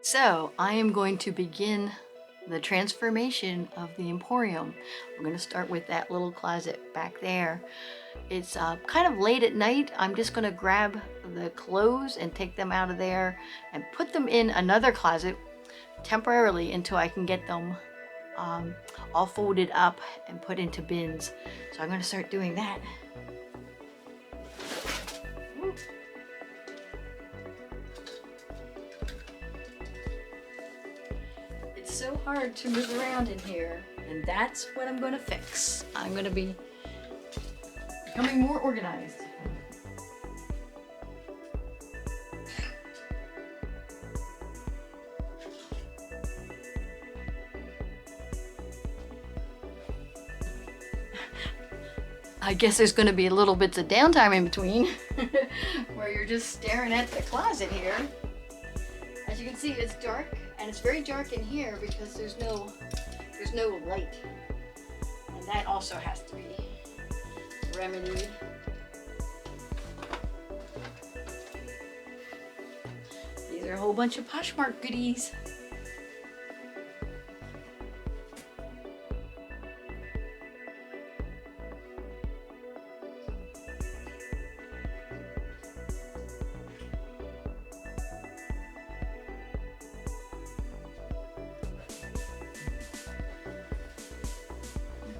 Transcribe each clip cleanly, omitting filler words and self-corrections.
So I am going to begin the transformation of the Emporium. I'm going to start with that little closet back there. It's kind of late at night. I'm just going to grab the clothes and take them out of there and put them in another closet temporarily until I can get them all folded up and put into bins. So I'm going to start doing that. It's so hard to move around in here, and that's what I'm going to fix. I'm going to be becoming more organized. I guess there's going to be a little bits of downtime in between where you're just staring at the closet here. As you can see, it's dark, and it's very dark in here because there's no light, and that also has to be remedied. These are a whole bunch of Poshmark goodies.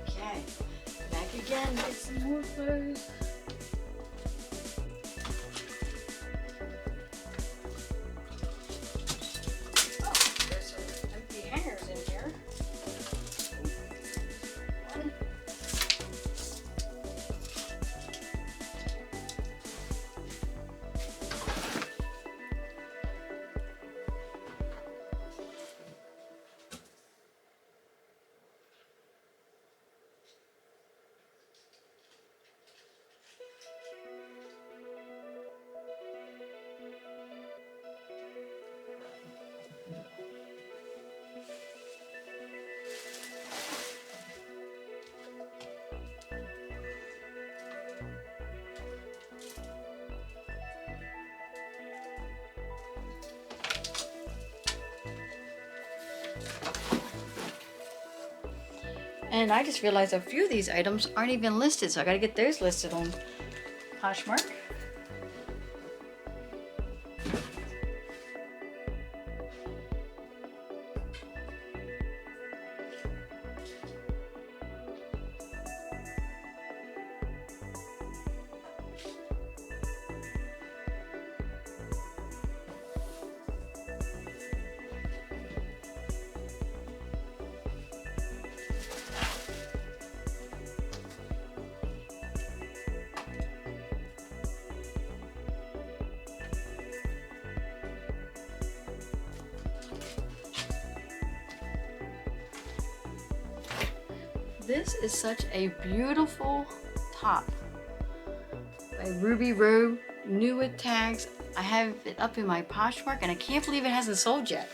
Okay, back again, get some more clothes. And I just realized a few of these items aren't even listed, so I gotta get those listed on Poshmark. This is such a beautiful top by Ruby Rowe, new with tags. I have it up in my Poshmark and I can't believe it hasn't sold yet.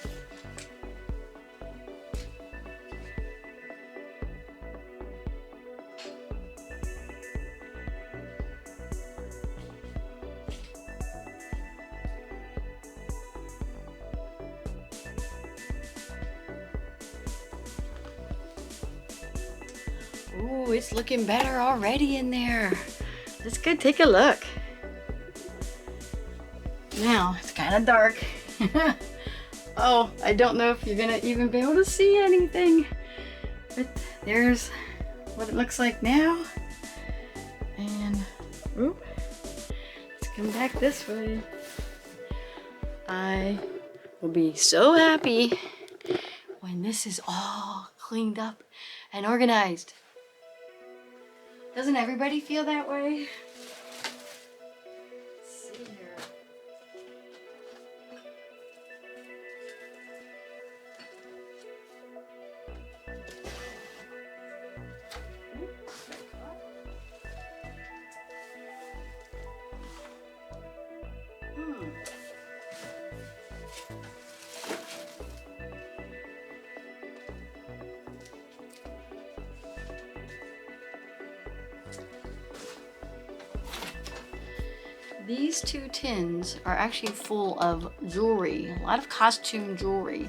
Ooh, it's looking better already in there. Let's go take a look. Now, it's kind of dark. Oh, I don't know if you're gonna even be able to see anything. But there's what it looks like now. And, oop, let's come back this way. I will be so happy when this is all cleaned up and organized. Doesn't everybody feel that way? Let's see here. These two tins are actually full of jewelry, a lot of costume jewelry.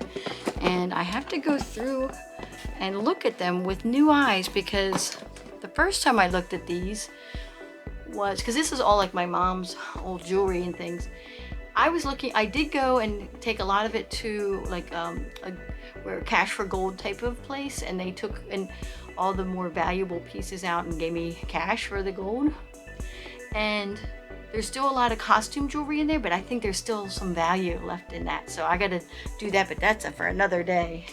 And I have to go through and look at them with new eyes, because the first time I looked at these was, because this is all like my mom's old jewelry and things. I did go and take a lot of it to like where cash for gold type of place, and they took all the more valuable pieces out and gave me cash for the gold. And there's still a lot of costume jewelry in there, but I think there's still some value left in that. So I gotta do that, but that's for another day.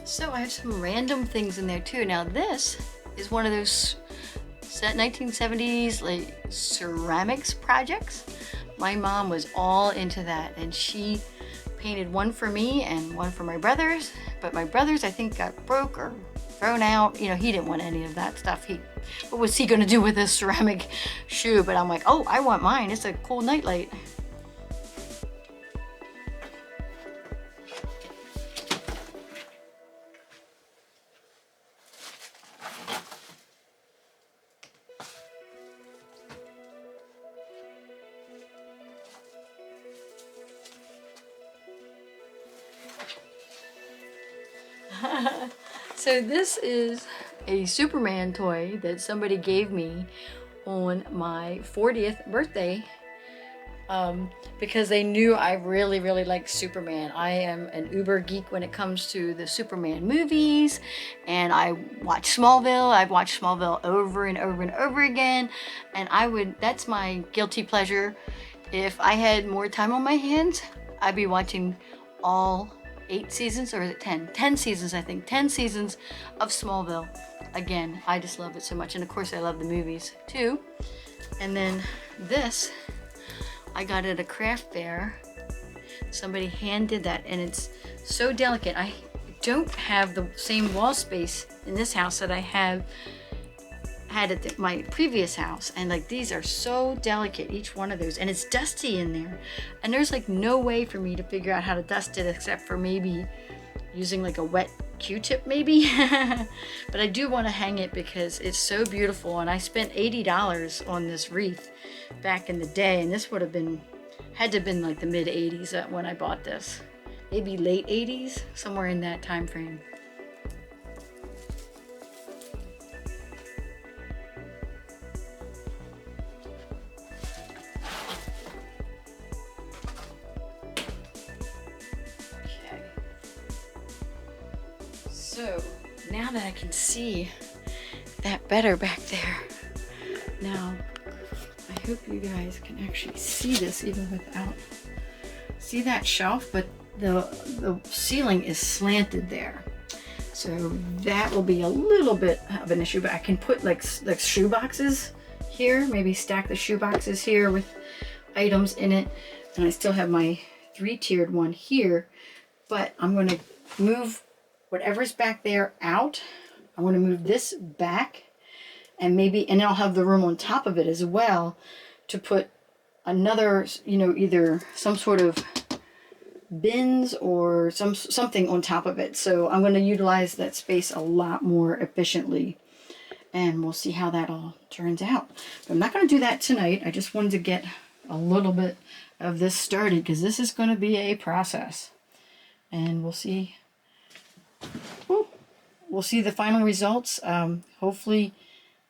So I have some random things in there too. Now this is one of those 1970s like ceramics projects. My mom was all into that, and she painted one for me and one for my brothers. But my brothers, I think, got broke or thrown out. You know, he didn't want any of that stuff. What was he gonna do with this ceramic shoe? But I'm like, oh, I want mine. It's a cool nightlight. So this is a Superman toy that somebody gave me on my 40th birthday because they knew I really like Superman. I am an uber geek when it comes to the Superman movies, and I watch Smallville. I've watched Smallville over and over and over again, and that's my guilty pleasure. If I had more time on my hands, I'd be watching all 8 seasons, or is it 10? 10 seasons, I think. 10 seasons of Smallville. Again, I just love it so much. And of course I love the movies too. And then this, I got at a craft fair. Somebody hand did that, and it's so delicate. I don't have the same wall space in this house that I had at my previous house, and like these are so delicate, each one of those, and it's dusty in there, and there's like no way for me to figure out how to dust it except for maybe using like a wet Q-tip maybe. But I do want to hang it because it's so beautiful, and I spent $80 on this wreath back in the day, and this would have had to have been like the mid 80s when I bought this, maybe late 80s, somewhere in that time frame. So now that I can see that better back there, now I hope you guys can actually see this even without, see that shelf, but the ceiling is slanted there. So that will be a little bit of an issue, but I can put like shoe boxes here, maybe stack the shoe boxes here with items in it. And I still have my 3-tiered one here, but I'm going to move whatever's back there out. I want to move this back, and then I'll have the room on top of it as well to put another, either some sort of bins or something on top of it. So I'm going to utilize that space a lot more efficiently, and we'll see how that all turns out. But I'm not going to do that tonight. I just wanted to get a little bit of this started because this is going to be a process, and we'll see. We'll see the final results. Hopefully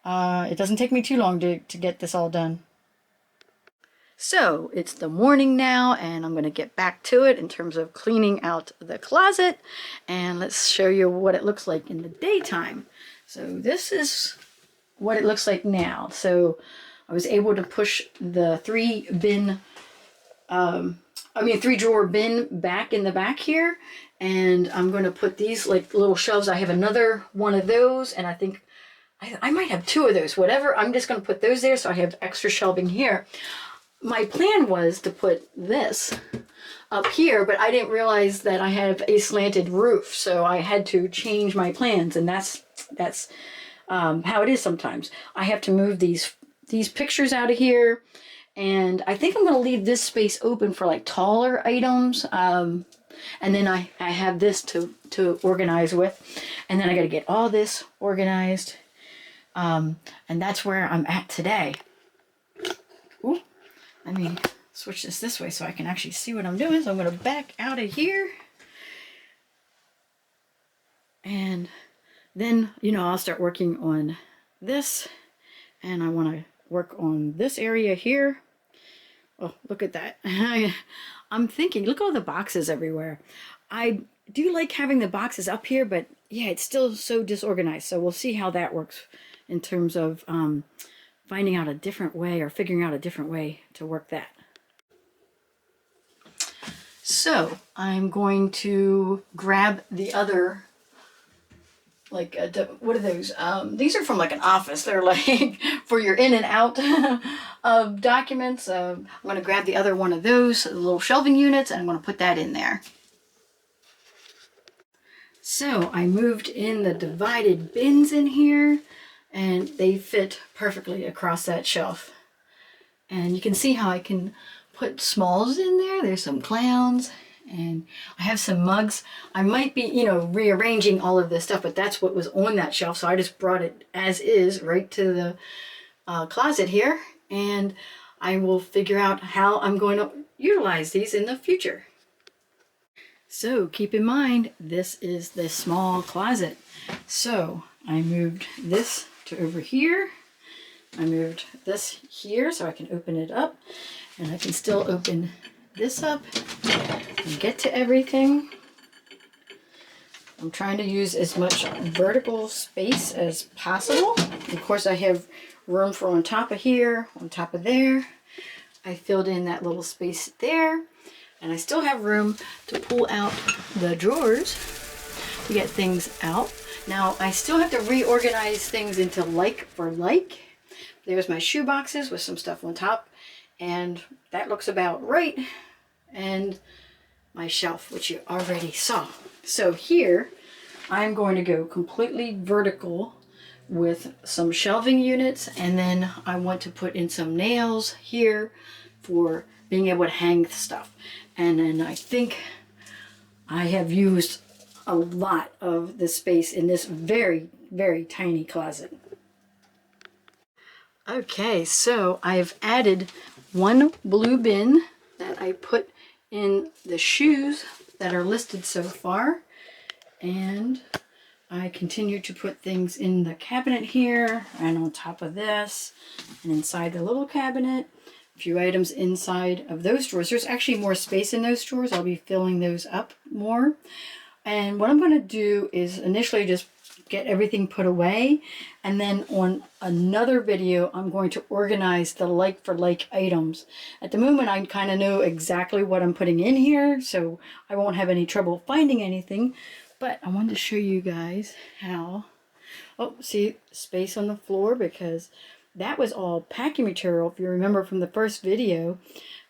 it doesn't take me too long to get this all done. So it's the morning now, and I'm going to get back to it in terms of cleaning out the closet, and let's show you what it looks like in the daytime. So this is what it looks like now. So I was able to push the 3-drawer bin back in the back here, and I'm going to put these like little shelves. I have another one of those, and I think I might have 2 of those, whatever. I'm just going to put those there so I have extra shelving here. My plan was to put this up here, but I didn't realize that I have a slanted roof, so I had to change my plans, and that's how it is sometimes. I have to move these pictures out of here, and I think I'm going to leave this space open for like taller items, and then I have this to organize with, and then I got to get all this organized, and that's where I'm at today. Ooh, let me switch this way so I can actually see what I'm doing. So I'm going to back out of here, and then, you know, I'll start working on this, and I want to work on this area here. Oh, look at that. I'm thinking, look at all the boxes everywhere. I do like having the boxes up here, but yeah, it's still so disorganized. So we'll see how that works in terms of finding out a different way, or figuring out a different way to work that. So I'm going to grab the other, like, what are those? These are from like an office. They're like for your in and out of documents. I'm going to grab the other one of those little shelving units, and I'm going to put that in there. So I moved in the divided bins in here, and they fit perfectly across that shelf. And you can see how I can put smalls in there. There's some clowns, and I have some mugs. I might be, you know, rearranging all of this stuff, but that's what was on that shelf. So I just brought it as is right to the closet here, and I will figure out how I'm going to utilize these in the future. So keep in mind, this is the small closet. So I moved this to over here. I moved this here so I can open it up, and I can still open this up and get to everything. I'm trying to use as much vertical space as possible. Of course, I have room for on top of here, on top of there. I filled in that little space there, and I still have room to pull out the drawers to get things out. Now, I still have to reorganize things into like for like. There's my shoe boxes with some stuff on top, and that looks about right. And my shelf, which you already saw. So here, I'm going to go completely vertical with some shelving units, and then I want to put in some nails here for being able to hang stuff. And then I think I have used a lot of the space in this very, very tiny closet. Okay, so I've added one blue bin that I put in the shoes that are listed so far, and I continue to put things in the cabinet here and on top of this and inside the little cabinet. A few items inside of those drawers. There's actually more space in those drawers. I'll be filling those up more. And what I'm going to do is initially just get everything put away, and then on another video I'm going to organize the like for like items. At the moment I kind of know exactly what I'm putting in here, so I won't have any trouble finding anything, but I wanted to show you guys how. Oh, see, space on the floor, because that was all packing material. If you remember from the first video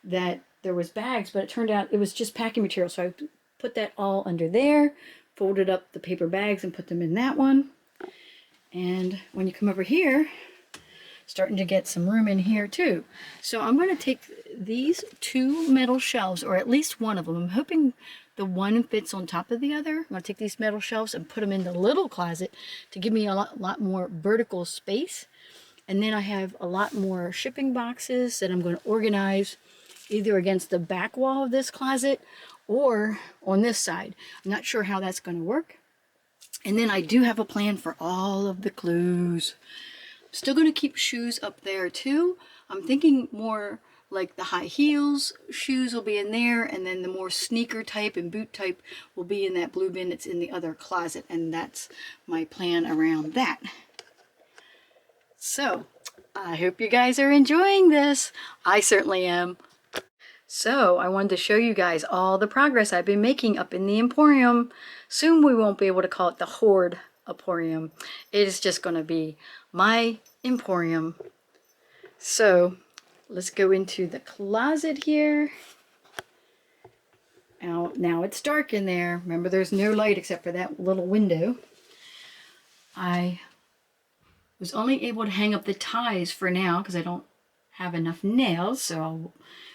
that there was bags, but it turned out it was just packing material, so I put that all under there, folded up the paper bags and put them in that one. And when you come over here, starting to get some room in here too. So I'm going to take these two metal shelves, or at least one of them. I'm hoping the one fits on top of the other. I'm going to take these metal shelves and put them in the little closet to give me a lot more vertical space. And then I have a lot more shipping boxes that I'm going to organize either against the back wall of this closet or on this side. I'm not sure how that's going to work. And then I do have a plan for all of the clothes. I'm still going to keep shoes up there too. I'm thinking more like the high heels shoes will be in there, and then the more sneaker type and boot type will be in that blue bin that's in the other closet, and that's my plan around that. So I hope you guys are enjoying this. I certainly am. So I wanted to show you guys all the progress I've been making up in the Emporium. Soon we won't be able to call it the Hoard Emporium. It is just going to be my Emporium. So let's go into the closet here. Now it's dark in there. Remember, there's no light except for that little window. I was only able to hang up the ties for now because I don't have enough nails, so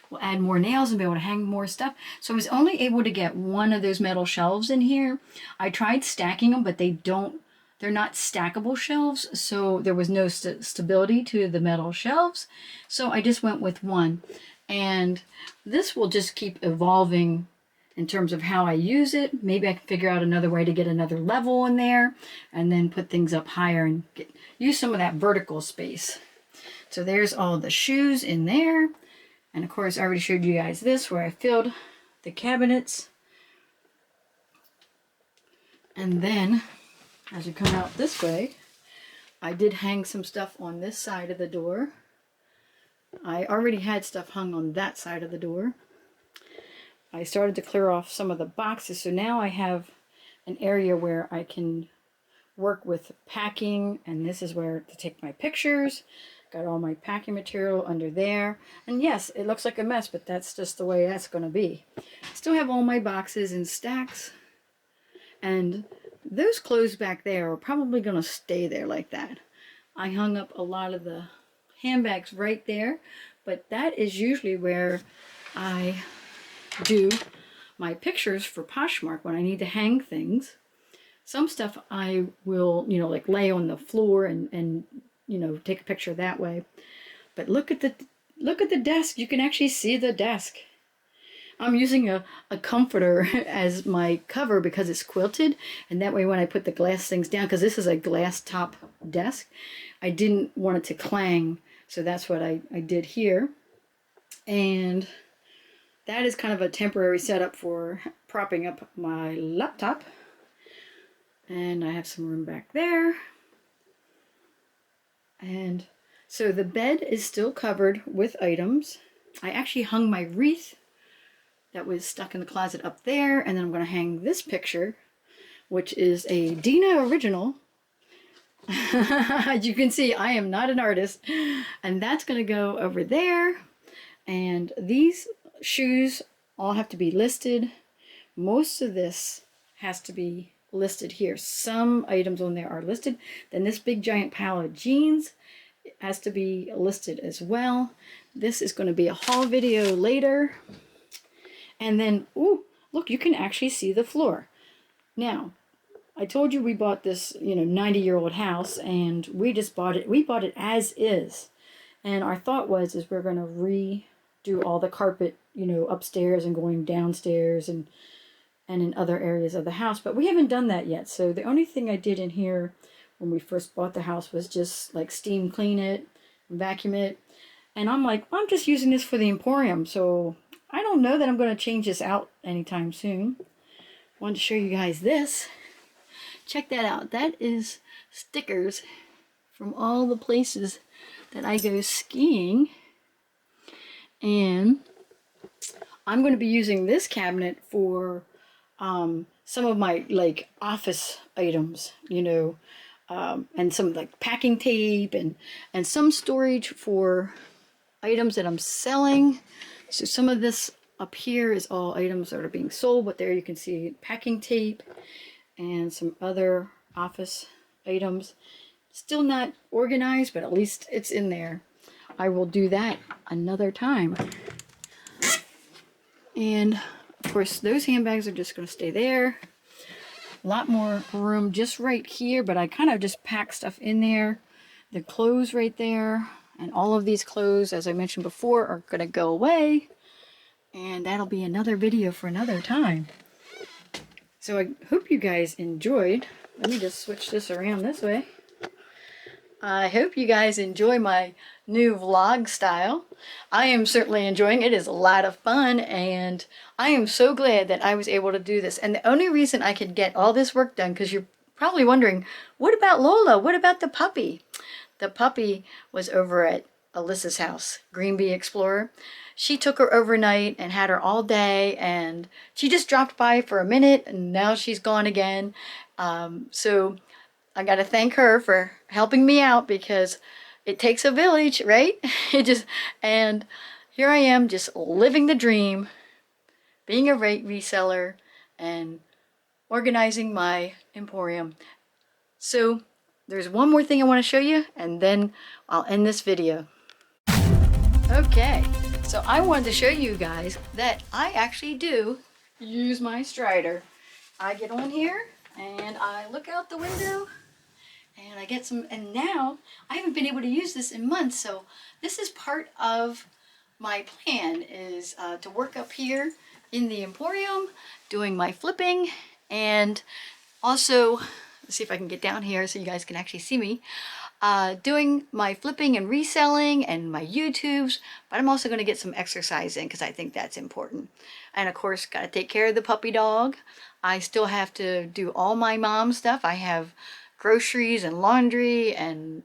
we'll add more nails and be able to hang more stuff. So I was only able to get one of those metal shelves in here. I tried stacking them, but they're not stackable shelves, so there was no stability to the metal shelves. So I just went with one. And this will just keep evolving in terms of how I use it. Maybe I can figure out another way to get another level in there and then put things up higher and use some of that vertical space. So there's all the shoes in there. And of course, I already showed you guys this where I filled the cabinets. And then as you come out this way, I did hang some stuff on this side of the door. I already had stuff hung on that side of the door. I started to clear off some of the boxes, so now I have an area where I can work with packing, and this is where to take my pictures. Got all my packing material under there. And yes, it looks like a mess, but that's just the way that's going to be. Still have all my boxes in stacks. And those clothes back there are probably going to stay there like that. I hung up a lot of the handbags right there, but that is usually where I do my pictures for Poshmark when I need to hang things. Some stuff I will, like lay on the floor and take a picture that way. But look at the desk. You can actually see the desk. I'm using a comforter as my cover because it's quilted, and that way when I put the glass things down, because this is a glass top desk, I didn't want it to clang, so that's what I did here. And that is kind of a temporary setup for propping up my laptop. And I have some room back there. And so the bed is still covered with items. I actually hung my wreath that was stuck in the closet up there, and then I'm going to hang this picture, which is a Dina original. As you can see, I am not an artist, and that's going to go over there. And these shoes all have to be listed. Most of this has to be listed here. Some items on there are listed. Then this big giant pile of jeans has to be listed as well. This is going to be a haul video later. And then, ooh, look, you can actually see the floor. Now, I told you we bought this, 90-year-old house, and we just bought it. We bought it as is. And our thought was we're going to redo all the carpet, upstairs and going downstairs and in other areas of the house. But we haven't done that yet. So the only thing I did in here when we first bought the house was just like steam clean it, vacuum it. And I'm like, I'm just using this for the Emporium, so I don't know that I'm going to change this out anytime soon. Wanted to show you guys this. Check that out. That is stickers from all the places that I go skiing. And I'm going to be using this cabinet for some of my office items, and some like packing tape and some storage for items that I'm selling. So some of this up here is all items that are being sold, but there you can see packing tape and some other office items. Still not organized, but at least it's in there. I will do that another time. And of course, those handbags are just going to stay there. A lot more room just right here, but I kind of just pack stuff in there. The clothes right there, and all of these clothes, as I mentioned before, are going to go away. And that'll be another video for another time. So I hope you guys enjoyed. Let me just switch this around this way. I hope you guys enjoy my new vlog style. I am certainly enjoying it. It is a lot of fun, and I am so glad that I was able to do this. And the only reason I could get all this work done, because you're probably wondering, what about Lola? What about the puppy? The puppy was over at Alyssa's house, Green Bee Explorer. She took her overnight and had her all day, and she just dropped by for a minute, and now she's gone again. So I got to thank her for helping me out, because it takes a village, right? And here I am just living the dream, being a reseller and organizing my Emporium. So there's one more thing I want to show you, and then I'll end this video. Okay, so I wanted to show you guys that I actually do use my Strider. I get on here and I look out the window and I get some, and now I haven't been able to use this in months, so this is part of my plan, is to work up here in the Emporium doing my flipping, and also, let's see if I can get down here so you guys can actually see me, doing my flipping and reselling and my YouTubes, but I'm also going to get some exercise in because I think that's important. And of course, got to take care of the puppy dog. I still have to do all my mom stuff. I have groceries and laundry and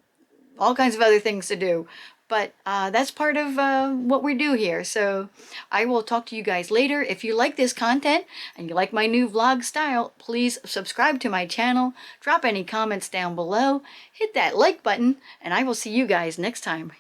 all kinds of other things to do. But that's part of what we do here. So I will talk to you guys later. If you like this content and you like my new vlog style, please subscribe to my channel. Drop any comments down below. Hit that like button, and I will see you guys next time.